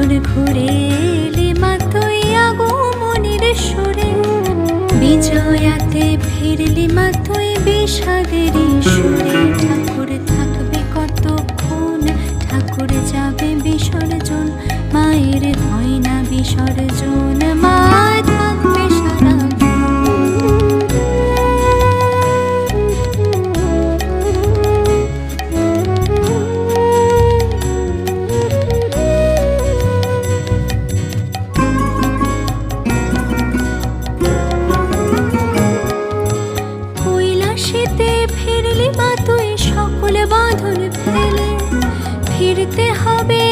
বছর ঘুরে এলি মা তুই আগমনের সুরে, বিজয়াতে ফিরলি মা তুই বিষাদের সুরে। ঠাকুর থাকবে কতক্ষণ, ঠাকুর যাবে বিসর্জন, মায়ের হয় না বিসর্জন, মা থাকবে সারাক্ষণ। কৈলাসেতে ফিরলি মা তুই সকল বাঁধন ফেলে, ফিরতে হবে